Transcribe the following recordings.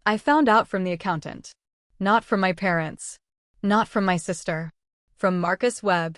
I found out from the accountant. Not from my parents. Not from my sister. From Marcus Webb,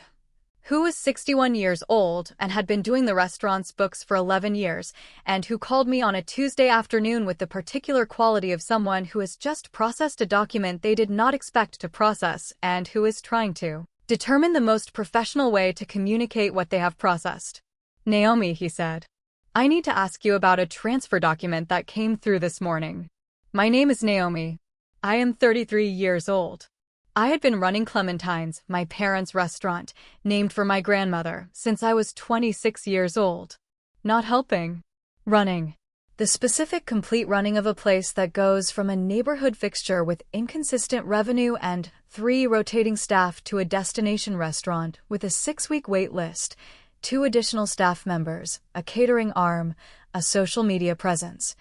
who was 61 years old and had been doing the restaurant's books for 11 years, and who called me on a Tuesday afternoon with the particular quality of someone who has just processed a document they did not expect to process and who is trying to determine the most professional way to communicate what they have processed. Naomi, he said, I need to ask you about a transfer document that came through this morning. My name is Naomi. I am 33 years old. I had been running Clementine's, my parents' restaurant, named for my grandmother, since I was 26 years old. Not helping. Running. The specific complete running of a place that goes from a neighborhood fixture with inconsistent revenue and 3 rotating staff to a destination restaurant with a 6-week wait list, 2 additional staff members, a catering arm, a social media presence,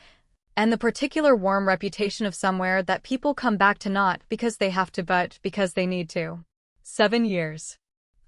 and the particular warm reputation of somewhere that people come back to not because they have to but because they need to. 7 years.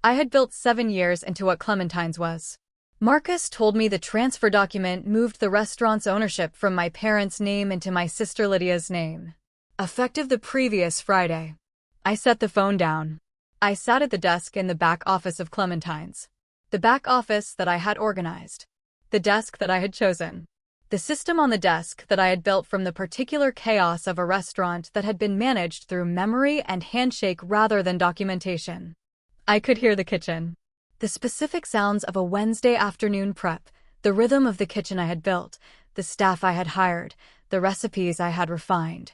I had built 7 years into what Clementine's was. Marcus told me the transfer document moved the restaurant's ownership from my parents' name into my sister Lydia's name, effective the previous Friday. I set the phone down. I sat at the desk in the back office of Clementine's. The back office that I had organized. The desk that I had chosen. The system on the desk that I had built from the particular chaos of a restaurant that had been managed through memory and handshake rather than documentation. I could hear the kitchen. The specific sounds of a Wednesday afternoon prep, the rhythm of the kitchen I had built, the staff I had hired, the recipes I had refined,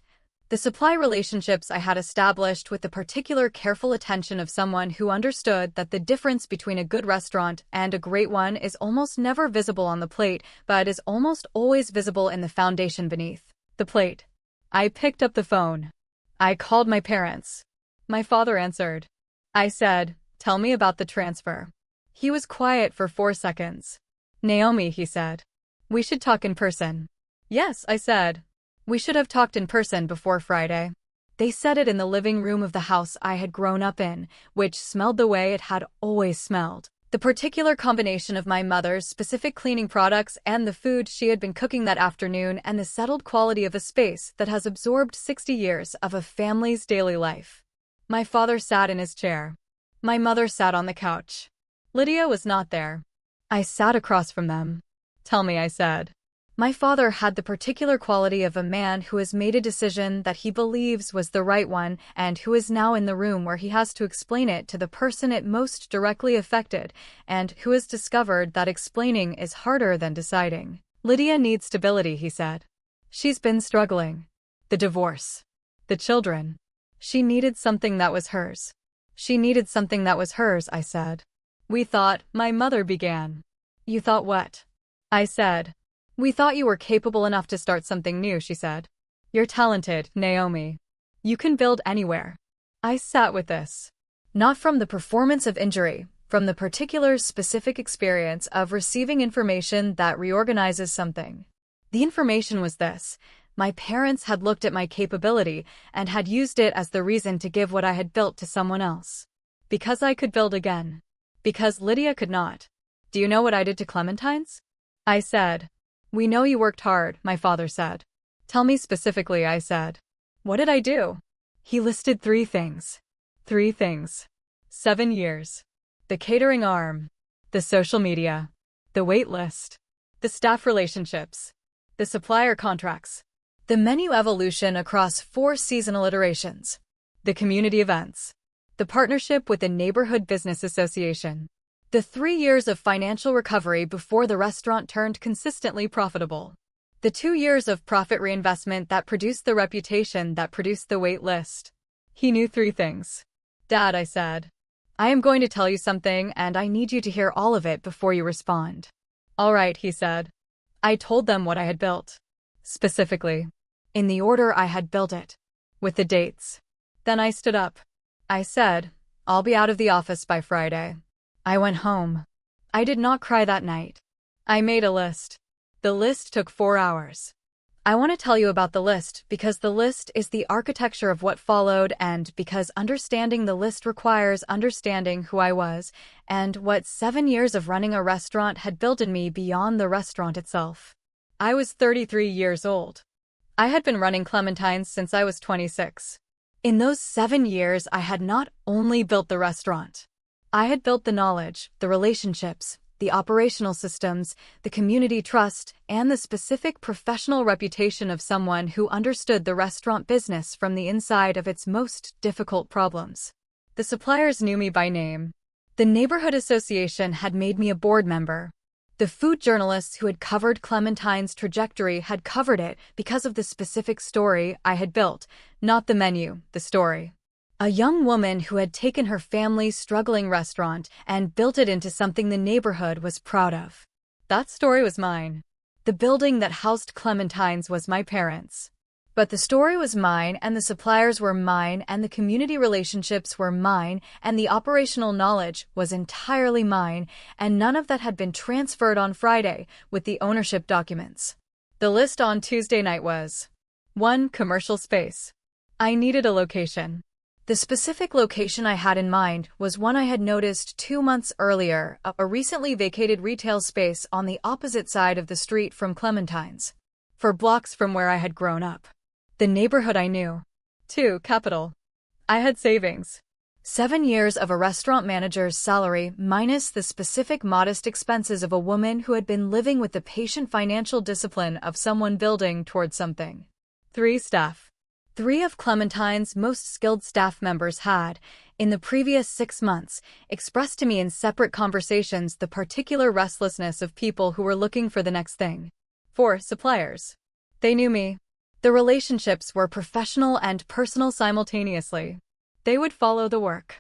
the supply relationships I had established with the particular careful attention of someone who understood that the difference between a good restaurant and a great one is almost never visible on the plate, but is almost always visible in the foundation beneath the plate. I picked up the phone. I called my parents. My father answered. I said, "Tell me about the transfer." He was quiet for 4 seconds. "Naomi," he said, "we should talk in person." "Yes," I said. "We should have talked in person before Friday." They said it in the living room of the house I had grown up in, which smelled the way it had always smelled. The particular combination of my mother's specific cleaning products and the food she had been cooking that afternoon and the settled quality of a space that has absorbed 60 years of a family's daily life. My father sat in his chair. My mother sat on the couch. Lydia was not there. I sat across from them. "Tell me," I said. My father had the particular quality of a man who has made a decision that he believes was the right one and who is now in the room where he has to explain it to the person it most directly affected and who has discovered that explaining is harder than deciding. "Lydia needs stability," he said. "She's been struggling. The divorce. The children. She needed something that was hers." "She needed something that was hers," I said. "We thought," my mother began. "You thought what?" I said. "We thought you were capable enough to start something new," she said. "You're talented, Naomi. You can build anywhere." I sat with this. Not from the performance of injury, from the particular specific experience of receiving information that reorganizes something. The information was this. My parents had looked at my capability and had used it as the reason to give what I had built to someone else. Because I could build again. Because Lydia could not. "Do you know what I did to Clementine's?" I said. "We know you worked hard," my father said. "Tell me specifically," I said. "What did I do?" He listed 3 things. 3 things. 7 years. The catering arm. The social media. The wait list. The staff relationships. The supplier contracts. The menu evolution across 4 seasonal iterations. The community events. The partnership with the Neighborhood Business Association. The 3 years of financial recovery before the restaurant turned consistently profitable. The 2 years of profit reinvestment that produced the reputation that produced the wait list. He knew 3 things. "Dad," I said, "I am going to tell you something and I need you to hear all of it before you respond." "All right," he said. I told them what I had built. Specifically. In the order I had built it. With the dates. Then I stood up. I said, "I'll be out of the office by Friday." I went home. I did not cry that night. I made a list. The list took 4 hours. I want to tell you about the list because the list is the architecture of what followed and because understanding the list requires understanding who I was and what 7 years of running a restaurant had built in me beyond the restaurant itself. I was 33 years old. I had been running Clementine's since I was 26. In those 7 years, I had not only built the restaurant. I had built the knowledge, the relationships, the operational systems, the community trust, and the specific professional reputation of someone who understood the restaurant business from the inside of its most difficult problems. The suppliers knew me by name. The neighborhood association had made me a board member. The food journalists who had covered Clementine's trajectory had covered it because of the specific story I had built, not the menu, the story. A young woman who had taken her family's struggling restaurant and built it into something the neighborhood was proud of. That story was mine. The building that housed Clementine's was my parents'. But the story was mine, and the suppliers were mine, and the community relationships were mine, and the operational knowledge was entirely mine, and none of that had been transferred on Friday with the ownership documents. The list on Tuesday night was 1. Commercial space. I needed a location. The specific location I had in mind was one I had noticed 2 months earlier, a recently vacated retail space on the opposite side of the street from Clementine's, 4 blocks from where I had grown up. The neighborhood I knew. 2. Capital. I had savings. 7 years of a restaurant manager's salary minus the specific modest expenses of a woman who had been living with the patient financial discipline of someone building towards something. 3. Staff. 3 of Clementine's most skilled staff members had, in the previous 6 months, expressed to me in separate conversations the particular restlessness of people who were looking for the next thing. 4. Suppliers. They knew me. The relationships were professional and personal simultaneously. They would follow the work.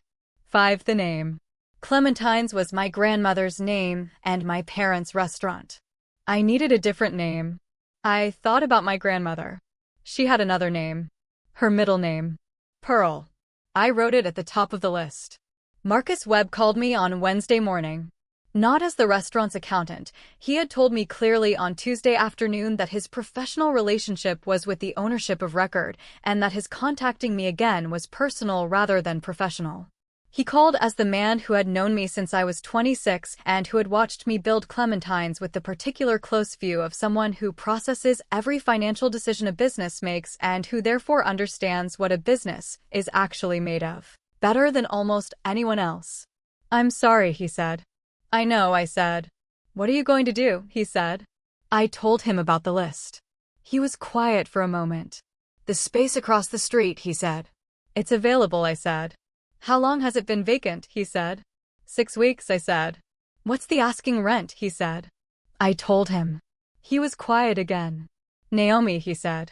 5. The name. Clementine's was my grandmother's name and my parents' restaurant. I needed a different name. I thought about my grandmother. She had another name. Her middle name. Pearl. I wrote it at the top of the list. Marcus Webb called me on Wednesday morning. Not as the restaurant's accountant. He had told me clearly on Tuesday afternoon that his professional relationship was with the ownership of record, and that his contacting me again was personal rather than professional. He called as the man who had known me since I was 26 and who had watched me build Clementine's with the particular close view of someone who processes every financial decision a business makes and who therefore understands what a business is actually made of, better than almost anyone else. "I'm sorry," he said. "I know," I said. "What are you going to do?" he said. I told him about the list. He was quiet for a moment. "The space across the street," he said. "It's available," I said. "How long has it been vacant?" he said. 6 weeks, I said. "What's the asking rent?" he said. I told him. He was quiet again. "Naomi," he said,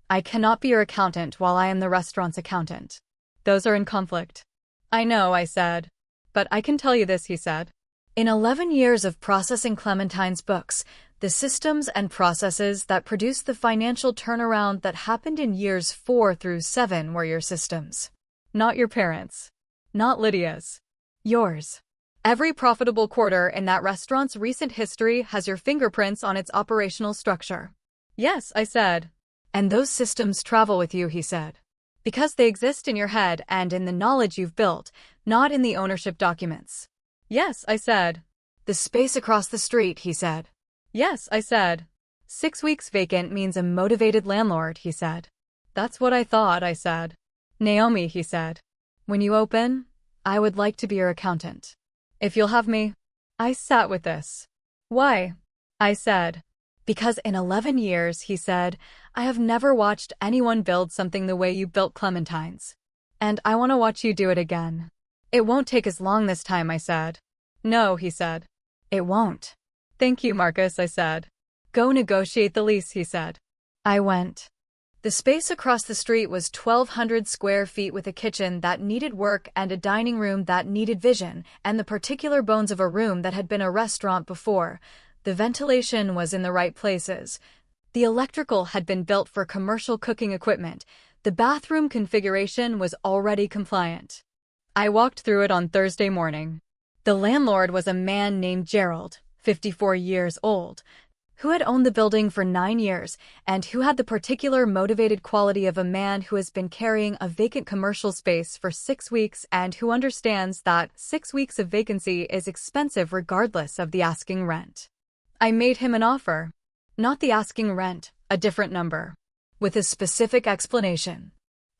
"I cannot be your accountant while I am the restaurant's accountant. Those are in conflict." "I know," I said. "But I can tell you this," he said. In 11 years of processing Clementine's books, the systems and processes that produced the financial turnaround that happened in years 4 through 7 were your systems. Not your parents'. Not Lydia's. Yours. Every profitable quarter in that restaurant's recent history has your fingerprints on its operational structure. "Yes," I said. "And those systems travel with you," he said. "Because they exist in your head and in the knowledge you've built, not in the ownership documents." "Yes," I said. "The space across the street," he said. "Yes," I said. 6 weeks vacant means a motivated landlord," he said. "That's what I thought," I said. "Naomi," he said, "when you open, I would like to be your accountant. If you'll have me." I sat with this. "Why?" I said. "Because in 11 years," he said, "I have never watched anyone build something the way you built Clementine's. And I want to watch you do it again." "It won't take as long this time," I said. "No," he said. "It won't." "Thank you, Marcus," I said. "Go negotiate the lease," he said. I went. The space across the street was 1,200 square feet with a kitchen that needed work and a dining room that needed vision, and the particular bones of a room that had been a restaurant before. The ventilation was in the right places. The electrical had been built for commercial cooking equipment. The bathroom configuration was already compliant. I walked through it on Thursday morning. The landlord was a man named Gerald, 54 years old, who had owned the building for 9 years and who had the particular motivated quality of a man who has been carrying a vacant commercial space for 6 weeks and who understands that 6 weeks of vacancy is expensive regardless of the asking rent. I made him an offer. Not the asking rent, a different number. with a specific explanation.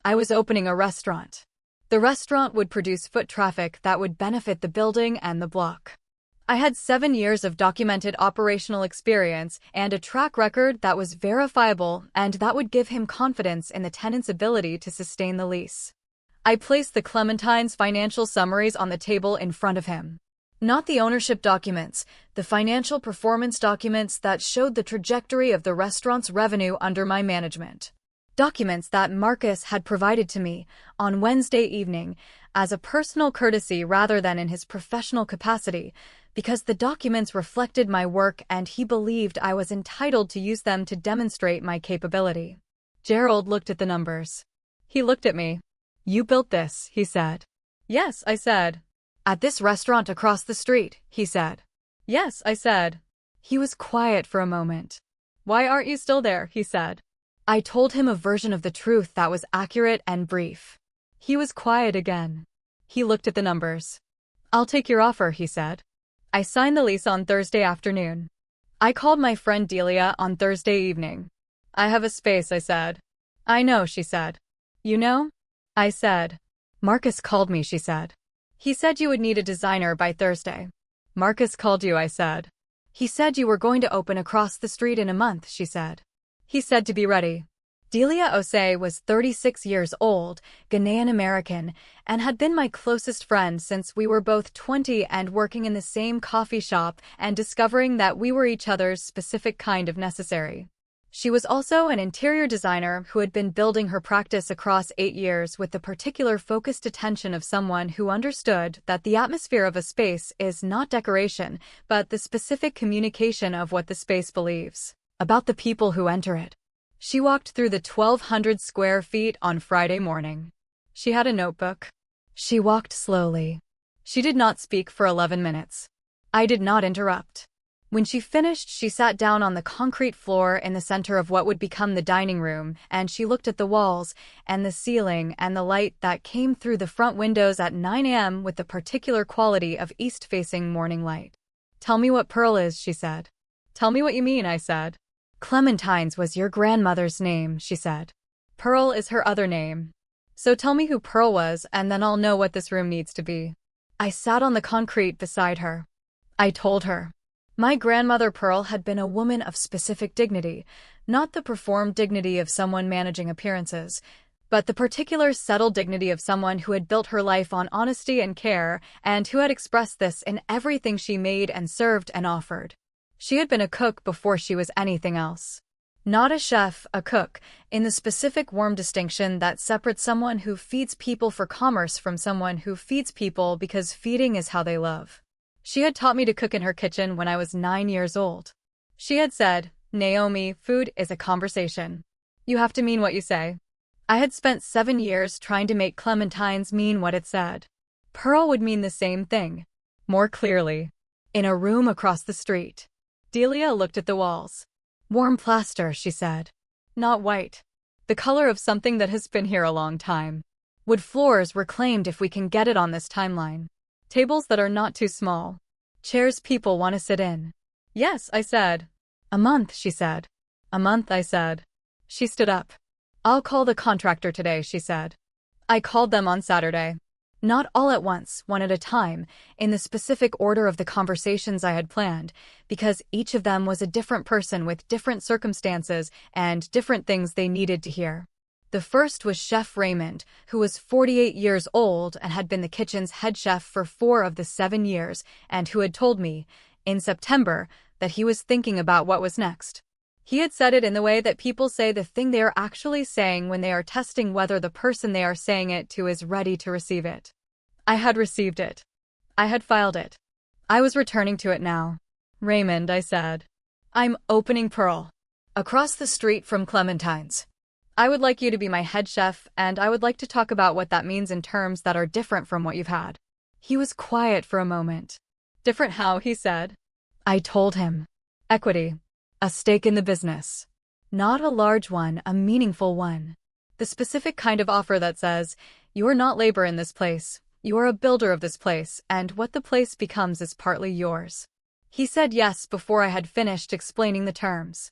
I was opening a restaurant. The restaurant would produce foot traffic that would benefit the building and the block. I had 7 years of documented operational experience and a track record that was verifiable, and that would give him confidence in the tenant's ability to sustain the lease. I placed the Clementine's financial summaries on the table in front of him. Not the ownership documents, the financial performance documents that showed the trajectory of the restaurant's revenue under my management. Documents that Marcus had provided to me on Wednesday evening as a personal courtesy rather than in his professional capacity, because the documents reflected my work and he believed I was entitled to use them to demonstrate my capability. Gerald looked at the numbers. He looked at me. "You built this," he said. "Yes," I said. "At this restaurant across the street," he said. "Yes," I said. He was quiet for a moment. "Why aren't you still there?" he said. I told him a version of the truth that was accurate and brief. He was quiet again. He looked at the numbers. "I'll take your offer," he said. I signed the lease on Thursday afternoon. I called my friend Delia on Thursday evening. "I have a space," I said. "I know," she said. "You know?" I said. "Marcus called me," she said. "He said you would need a designer by Thursday." "Marcus called you," I said. "He said you were going to open across the street in a month," she said. "He said to be ready." Delia Osei was 36 years old, Ghanaian American, and had been my closest friend since we were both 20 and working in the same coffee shop and discovering that we were each other's specific kind of necessary. She was also an interior designer who had been building her practice across 8 years with the particular focused attention of someone who understood that the atmosphere of a space is not decoration, but the specific communication of what the space believes about the people who enter it. She walked through the 1,200 square feet on Friday morning. She had a notebook. She walked slowly. She did not speak for 11 minutes. I did not interrupt. When she finished, she sat down on the concrete floor in the center of what would become the dining room, and she looked at the walls and the ceiling and the light that came through the front windows at 9 a.m. with the particular quality of east-facing morning light. "Tell me what Pearl is," she said. "Tell me what you mean," I said. "Clementine's was your grandmother's name," she said. "Pearl is her other name. So tell me who Pearl was, and then I'll know what this room needs to be." I sat on the concrete beside her. I told her. My grandmother Pearl had been a woman of specific dignity, not the performed dignity of someone managing appearances, but the particular settled dignity of someone who had built her life on honesty and care, and who had expressed this in everything she made and served and offered. She had been a cook before she was anything else. Not a chef, a cook, in the specific warm distinction that separates someone who feeds people for commerce from someone who feeds people because feeding is how they love. She had taught me to cook in her kitchen when I was 9 years old. She had said, "Naomi, food is a conversation. You have to mean what you say." I had spent 7 years trying to make Clementine's mean what it said. Pearl would mean the same thing, more clearly. In a room across the street. Delia looked at the walls. "Warm plaster," she said. "Not white. The color of something that has been here a long time. Wood floors reclaimed if we can get it on this timeline. Tables that are not too small. Chairs people want to sit in." "Yes," I said. "A month," she said. "A month," I said. She stood up. "I'll call the contractor today," she said. I called them on Saturday. Not all at once, one at a time, in the specific order of the conversations I had planned, because each of them was a different person with different circumstances and different things they needed to hear. The first was Chef Raymond, who was 48 years old and had been the kitchen's head chef for 4 of the 7 years, and who had told me, in September, that he was thinking about what was next. He had said it in the way that people say the thing they are actually saying when they are testing whether the person they are saying it to is ready to receive it. I had received it. I had filed it. I was returning to it now. "Raymond," I said. "I'm opening Pearl. Across the street from Clementine's. I would like you to be my head chef, and I would like to talk about what that means in terms that are different from what you've had." He was quiet for a moment. "Different how?" he said. I told him. "Equity. A stake in the business. Not a large one, a meaningful one. The specific kind of offer that says, you're not labor in this place, you're a builder of this place, and what the place becomes is partly yours." He said yes before I had finished explaining the terms.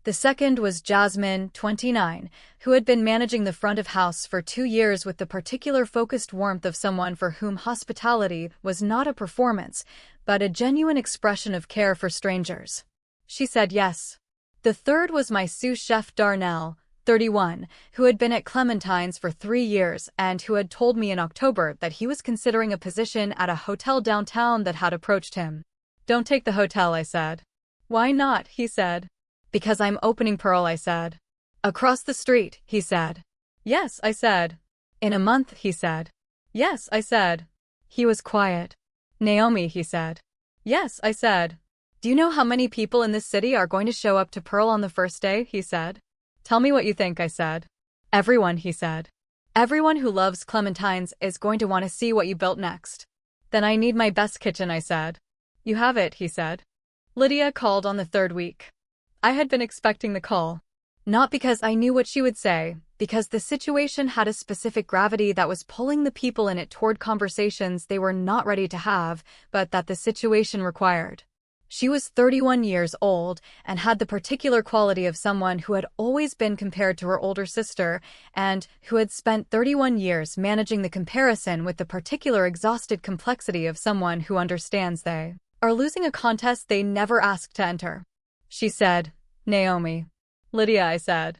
The second was Jasmine, 29, who had been managing the front of house for 2 years with the particular focused warmth of someone for whom hospitality was not a performance, but a genuine expression of care for strangers. She said yes. The third was my sous chef Darnell, 31, who had been at Clementine's for 3 years and who had told me in October that he was considering a position at a hotel downtown that had approached him. "Don't take the hotel," I said. "Why not?" he said. "Because I'm opening Pearl," I said. "Across the street," he said. "Yes," I said. "In a month," he said. "Yes," I said. He was quiet. "Naomi," he said. "Yes," I said. "Do you know how many people in this city are going to show up to Pearl on the first day?" he said. "Tell me what you think," I said. "Everyone," he said. "Everyone who loves Clementine's is going to want to see what you built next." "Then I need my best kitchen," I said. "You have it," he said. Lydia called on the third week. I had been expecting the call. Not because I knew what she would say, because the situation had a specific gravity that was pulling the people in it toward conversations they were not ready to have, but that the situation required. She was 31 years old and had the particular quality of someone who had always been compared to her older sister and who had spent 31 years managing the comparison with the particular exhausted complexity of someone who understands they are losing a contest they never asked to enter. She said, "Naomi." "Lydia," I said.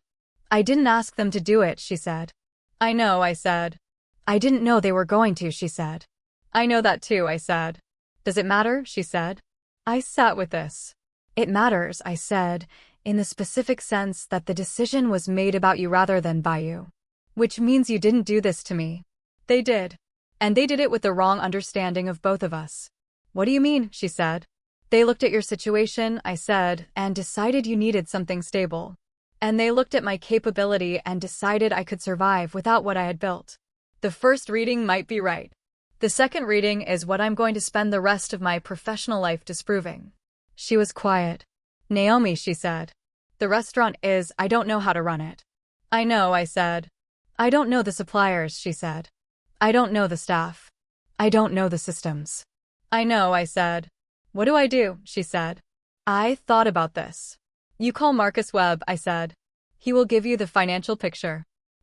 "I didn't ask them to do it," she said. "I know," I said. "I didn't know they were going to," she said. "I know that too," I said. "Does it matter?" she said. I sat with this. "It matters," I said, "in the specific sense that the decision was made about you rather than by you. Which means you didn't do this to me." "They did. And they did it with the wrong understanding of both of us." "What do you mean?" she said. "They looked at your situation," I said, "and decided you needed something stable. And they looked at my capability and decided I could survive without what I had built. The first reading might be right. The second reading is what I'm going to spend the rest of my professional life disproving." She was quiet. "Naomi," she said. "The restaurant is, I don't know how to run it." "I know," I said. "I don't know the suppliers," she said. "I don't know the staff. I don't know the systems." "I know," I said. "What do I do?" she said. "I thought about this. You call Marcus Webb," I said. "He will give you the financial picture.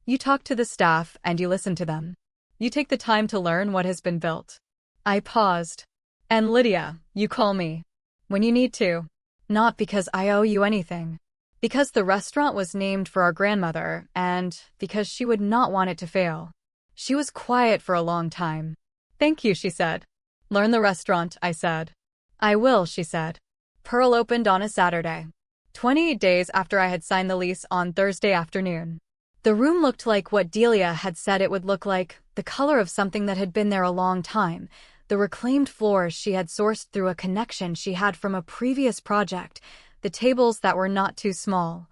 You talk to the staff and you listen to them. You take the time to learn what has been built." I paused. "And Lydia, you call me. When you need to. Not because I owe you anything. Because the restaurant was named for our grandmother, and because she would not want it to fail." She was quiet for a long time. "Thank you," she said. "Learn the restaurant," I said. "I will," she said. Pearl opened on a Saturday. 28 days after I had signed the lease on Thursday afternoon. The room looked like what Delia had said it would look like, the color of something that had been there a long time, the reclaimed floors she had sourced through a connection she had from a previous project, the tables that were not too small,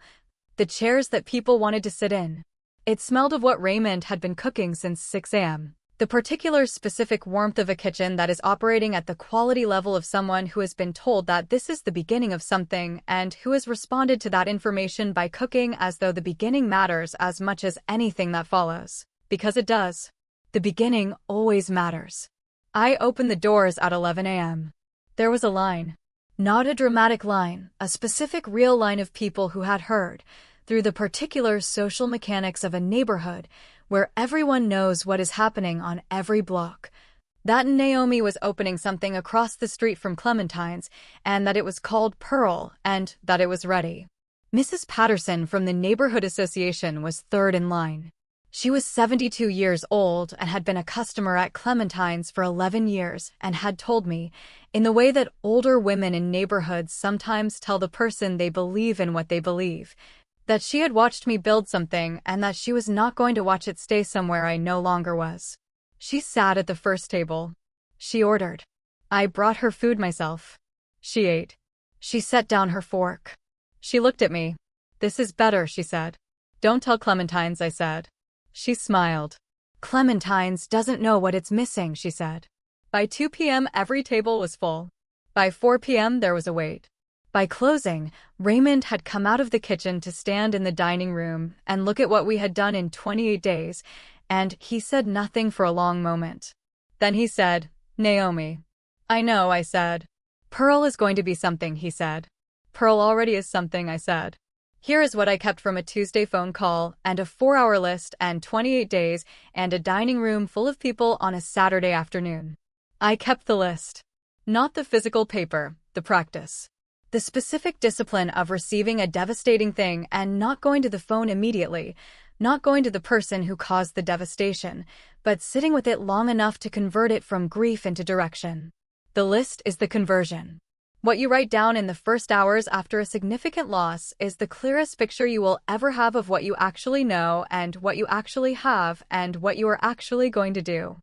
the chairs that people wanted to sit in. It smelled of what Raymond had been cooking since 6 a.m. The particular specific warmth of a kitchen that is operating at the quality level of someone who has been told that this is the beginning of something and who has responded to that information by cooking as though the beginning matters as much as anything that follows. Because it does. The beginning always matters. I opened the doors at 11 a.m. There was a line. Not a dramatic line, a specific real line of people who had heard, through the particular social mechanics of a neighborhood, where everyone knows what is happening on every block, that Naomi was opening something across the street from Clementine's, and that it was called Pearl, and that it was ready. Mrs. Patterson from the Neighborhood Association was third in line. She was 72 years old and had been a customer at Clementine's for 11 years and had told me, in the way that older women in neighborhoods sometimes tell the person they believe in what they believe, that she had watched me build something and that she was not going to watch it stay somewhere I no longer was. She sat at the first table. She ordered. I brought her food myself. She ate. She set down her fork. She looked at me. "This is better," she said. "Don't tell Clementine's," I said. She smiled. "Clementine's doesn't know what it's missing," she said. By 2 p.m. every table was full. By 4 p.m. there was a wait. By closing, Raymond had come out of the kitchen to stand in the dining room and look at what we had done in 28 days, and he said nothing for a long moment. Then he said, "Naomi." "I know," I said. "Pearl is going to be something," he said. "Pearl already is something," I said. Here is what I kept from a Tuesday phone call and a 4-hour list and 28 days and a dining room full of people on a Saturday afternoon. I kept the list. Not the physical paper, the practice. The specific discipline of receiving a devastating thing and not going to the phone immediately, not going to the person who caused the devastation, but sitting with it long enough to convert it from grief into direction. The list is the conversion. What you write down in the first hours after a significant loss is the clearest picture you will ever have of what you actually know and what you actually have and what you are actually going to do.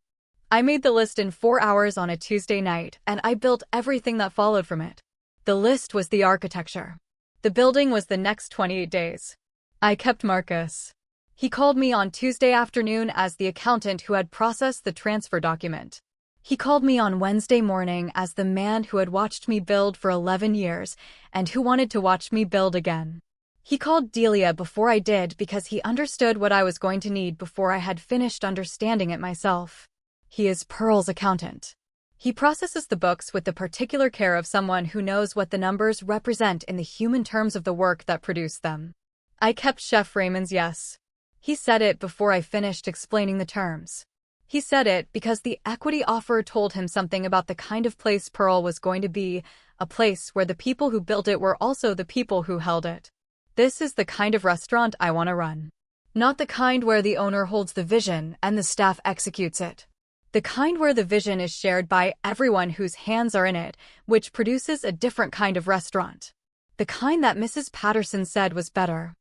I made the list in 4 hours on a Tuesday night, and I built everything that followed from it. The list was the architecture. The building was the next 28 days. I kept Marcus. He called me on Tuesday afternoon as the accountant who had processed the transfer document. He called me on Wednesday morning as the man who had watched me build for 11 years and who wanted to watch me build again. He called Delia before I did because he understood what I was going to need before I had finished understanding it myself. He is Pearl's accountant. He processes the books with the particular care of someone who knows what the numbers represent in the human terms of the work that produced them. I kept Chef Raymond's yes. He said it before I finished explaining the terms. He said it because the equity offer told him something about the kind of place Pearl was going to be, a place where the people who built it were also the people who held it. This is the kind of restaurant I want to run. Not the kind where the owner holds the vision and the staff executes it. The kind where the vision is shared by everyone whose hands are in it, which produces a different kind of restaurant. The kind that Mrs. Patterson said was better.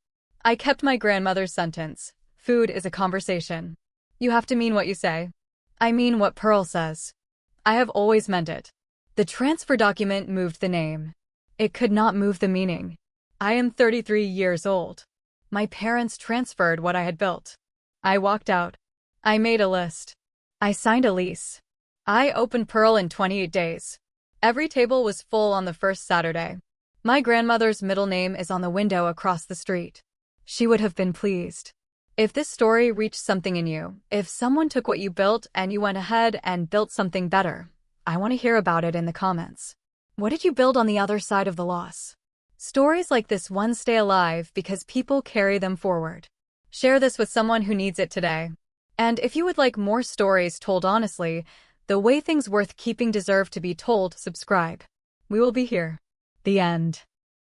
I kept my grandmother's sentence. Food is a conversation. You have to mean what you say. I mean what Pearl says. I have always meant it. The transfer document moved the name. It could not move the meaning. I am 33 years old. My parents transferred what I had built. I walked out. I made a list. I signed a lease. I opened Pearl in 28 days. Every table was full on the first Saturday. My grandmother's middle name is on the window across the street. She would have been pleased. If this story reached something in you, if someone took what you built and you went ahead and built something better, I want to hear about it in the comments. What did you build on the other side of the loss? Stories like this one stay alive because people carry them forward. Share this with someone who needs it today. And if you would like more stories told honestly, the way things worth keeping deserve to be told, subscribe. We will be here. The end.